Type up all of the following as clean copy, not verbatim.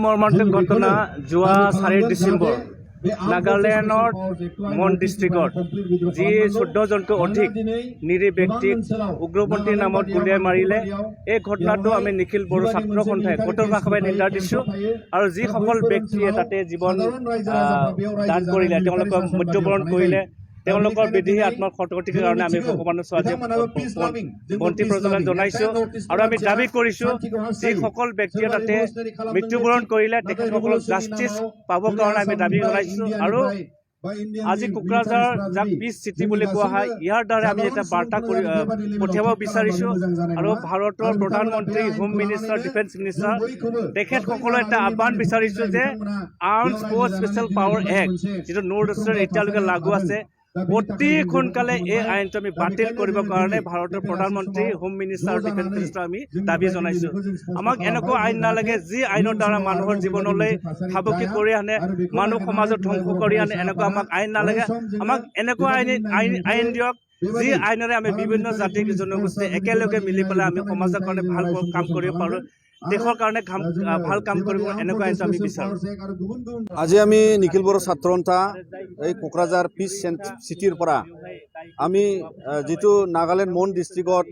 মৰ্মান্তিক ঘটনা যোৱা 4 ডিচেম্বৰ নাগালেণ্ডৰ মন ডিষ্ট্ৰিক্টত যি 14জনকৈ অধিক নিৰীহ ব্যক্তিক উগ্ৰপন্থীৰ নামত গুলিয়াই মাৰিলে। এই ঘটনাটো আমি নিখিল বড়ো ছাত্ৰ সন্থাই কঠোৰ ভাষাৰে নিন্দা দিছোঁ আৰু যিসকল ব্যক্তিয়ে তাতে জীৱন দান কৰিলে, তেওঁলোকক মৃত্যুবৰণ কৰিলে, তেওঁলোকৰ বিদেহী আত্মাৰ সদ্গতিৰ কাৰণে আমি ভগৱানৰ ওচৰত বন্তি প্ৰজ্বলন জনাইছোঁ আৰু আমি দাবী কৰিছোঁ যিসকল ব্যক্তিয়ে তাতে মৃত্যুবৰণ কৰিলে তেখেতসকলক জাষ্টিছ পাবৰ কাৰণে আমি দাবী জনাইছোঁ। আৰু আজি কোকৰাঝাৰ যাক পিচ চিটি বুলি কোৱা হয়, ইয়াৰ দ্বাৰা আমি এটা বাৰ্তা পঠিয়াব বিচাৰিছোঁ আৰু ভাৰতৰ প্ৰধানমন্ত্ৰী, হোম মিনিষ্টাৰ, ডিফেন্স মিনিষ্টাৰ তেখেতসকলে এটা আহ্বান বিচাৰিছোঁ যে armed force special power act যিটো নৰ্থ ইষ্টৰ এতিয়ালৈকে লাগু আছে, অতি সোনকালে এই আইনটো আমি বাতিল কৰিবৰ কাৰণে ভাৰতৰ প্ৰধানমন্ত্ৰী, হোম মিনিষ্টাৰ, ডিফেন্স মিনিষ্টাৰ আমি দাবী জনাইছোঁ। আমাক এনেকুৱা আইন নালাগে যি আইনৰ দ্বাৰা মানুহৰ জীৱনলৈ ভাবুকি কৰি আনে, মানুহ সমাজত ধ্বংস কৰি আনে, এনেকুৱা আমাক আইন নালাগে। আমাক এনেকুৱা আইন দিয়ক যি আইনেৰে আমি বিভিন্ন জাতি জনগোষ্ঠী একেলগে মিলি পেলাই আমি সমাজৰ কাৰণে ভাল কাম কৰিব পাৰোঁ, দেশৰ কাৰণে ভাল কাম কৰিব, এনেকুৱা আইন আমি বিচাৰোঁ। আজি আমি নিখিল বড়ো ছাত্ৰ সন্থা এই কোকৰাঝাৰ পিচ চিটিৰ পৰা আমি যিটো নাগালেণ্ড মন ডিষ্ট্ৰিক্টত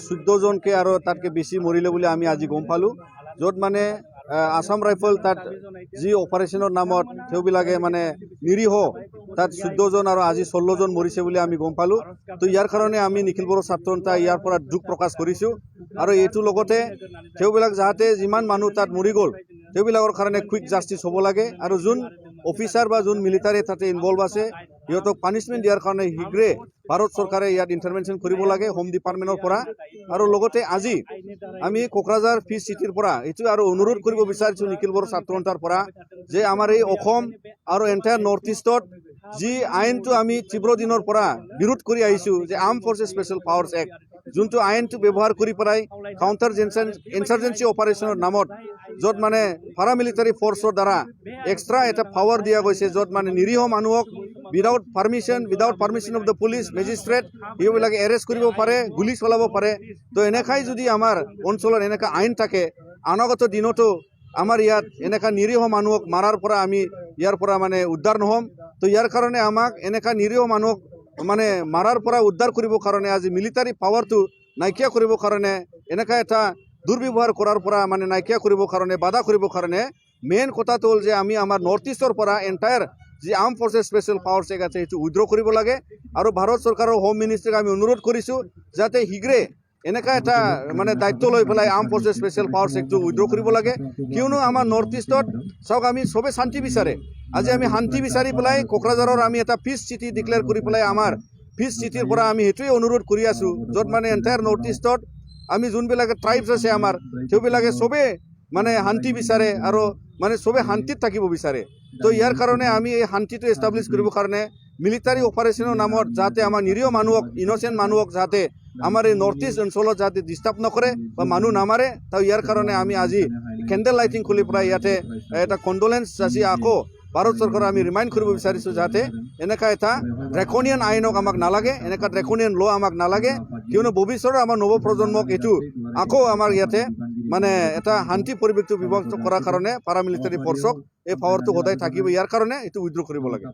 14জনকৈ আৰু তাতকৈ বেছি মৰিলে বুলি আমি আজি গম পালোঁ, য'ত মানে আসাম ৰাইফল তাত যি অপাৰেশ্যনৰ নামত তেওঁবিলাকে মানে নিৰীহ তাত 14জন আৰু আজি 16জন মৰিছে বুলি আমি গম পালোঁ। তো ইয়াৰ কাৰণে আমি নিখিল বড়ো ছাত্ৰ সন্থা ইয়াৰ পৰা দুখ প্ৰকাশ কৰিছোঁ আৰু এইটোৰ লগতে তেওঁবিলাক যাতে যিমান মানুহ তাত মৰি গ'ল তেওঁবিলাকৰ কাৰণে কুইক জাষ্টিছ হ'ব লাগে আৰু যোন অফিচাৰ বা যোন মিলিটাৰী তাতে ইনভলভ আছে সিহঁতক পানিছমেণ্ট দিয়াৰ কাৰণে শীঘ্ৰে ভাৰত চৰকাৰে ইয়াত ইণ্টাৰভেনশ্যন কৰিব লাগে হোম ডিপাৰ্টমেণ্টৰ পৰা। আৰু লগতে আজি আমি কোকৰাঝাৰ পিচ চিটিৰ পৰা এইটো আৰু অনুৰোধ কৰিব বিচাৰিছোঁ নিখিল বড়ো ছাত্ৰ সন্থাৰ পৰা যে আমাৰ এই অসম আৰু এণ্টায়াৰ নৰ্থ ইষ্টত যি আইনটো আমি তীব্ৰ দিনৰ পৰা বিৰোধ কৰি আহিছোঁ যে arm forces special powers act, যোনটো আইনটো ব্যৱহাৰ কৰি পেলাই কাউণ্টাৰ ইনচাৰ্জেঞ্চি অপাৰেশ্যনৰ নামত য'ত মানে পাৰামিলিটাৰী ফ'ৰ্চৰ দ্বাৰা এক্সট্ৰা এটা পাৱাৰ দিয়া গৈছে, য'ত মানে নিৰীহ মানুহক without permission of the police magistrate এইবিলাকে এৰেষ্ট কৰিব পাৰে, গুলি চলাব পাৰে। তো এনেকাই যদি আমাৰ অঞ্চলত এনেকা আইন থাকে, অনাগত দিনতো আমাৰ ইয়াত এনেকা নিৰীহ মানুহক মাৰাৰ পৰা আমি ইয়াৰ পৰা মানে উদ্ধাৰ নহ'ম। তো ইয়াৰ কাৰণে আমাক এনেকা নিৰীহ মানুহক মানে মাৰাৰ পৰা উদ্ধাৰ কৰিবৰ কাৰণে আজি মিলিটাৰী পাৱাৰটো নাইকিয়া কৰিবৰ কাৰণে এনেকা এটা দুৰ্ব্যৱহাৰ কৰাৰ পৰা মানে নাইকিয়া কৰিবৰ কাৰণে বাধা কৰিবৰ কাৰণে মেইন কথাটো হ'ল যে আমি আমাৰ নৰ্থ ইষ্টৰ পৰা এণ্টায়াৰ যি arm forces special powers act আছে সেইটো উইথড্ৰ কৰিব লাগে আৰু ভাৰত চৰকাৰৰ হোম মিনিষ্ট্ৰীক আমি অনুৰোধ কৰিছোঁ যাতে শীঘ্ৰে এনেকা এটা মানে দায়িত্ব লৈ পেলাই আৰ্ম ফ'ৰ্চেছ স্পেচিয়েল পাৱাৰ্ছ এক্টটো উইথড্ৰ কৰিব লাগে। কিয়নো আমাৰ নৰ্থ ইষ্টত চাওক আমি চবে শান্তি বিচাৰে, আজি আমি শান্তি বিচাৰি পেলাই কোকৰাঝাৰৰ আমি এটা পিচ চিটি ডিক্লেয়াৰ কৰি পেলাই আমাৰ পিচ চিটিৰ পৰা আমি সেইটোৱে অনুৰোধ কৰি আছোঁ, য'ত মানে এণ্টায়াৰ নৰ্থ ইষ্টত আমি যোনবিলাকে ট্ৰাইবছ আছে আমাৰ তেওঁবিলাকে চবে মানে শান্তি বিচাৰে আৰু মানে চবে শান্তিত থাকিব বিচাৰে। তো ইয়াৰ কাৰণে আমি এই শান্তিটো এষ্টাব্লিছ কৰিবৰ কাৰণে মিলিটাৰী অপাৰেশ্যনৰ নামত যাতে আমাৰ নিৰীহ মানুহক, ইন'চেণ্ট মানুহক যাতে আমাৰ এই নৰ্থ ইষ্ট অঞ্চলত যাতে ডিষ্টাৰ্ব নকৰে বা মানুহ নামাৰে, তো ইয়াৰ কাৰণে আমি আজি কেণ্ডেল লাইটিং খুলি পেলাই ইয়াতে এটা কণ্ডোলেঞ্চ যাচি আকৌ ভাৰত চৰকাৰক আমি ৰিমাইণ্ড কৰিব বিচাৰিছোঁ যাতে এনেকা এটা ড্ৰেকনিয়ান আইনক আমাক নালাগে, এনেকা ড্ৰেকনিয়ান ল' আমাক নালাগে। কিয়নো ভৱিষ্যতৰ আমাৰ নৱপ্ৰজন্মক এইটো আকৌ আমাৰ ইয়াতে মানে এটা শান্তি পৰিৱেশটো বিভক্ত কৰাৰ কাৰণে পাৰামিলিটাৰী ফ'ৰ্চক এই পাৱাৰটো সদায় থাকিব, ইয়াৰ কাৰণে এইটো উইথড্ৰ কৰিব লাগে।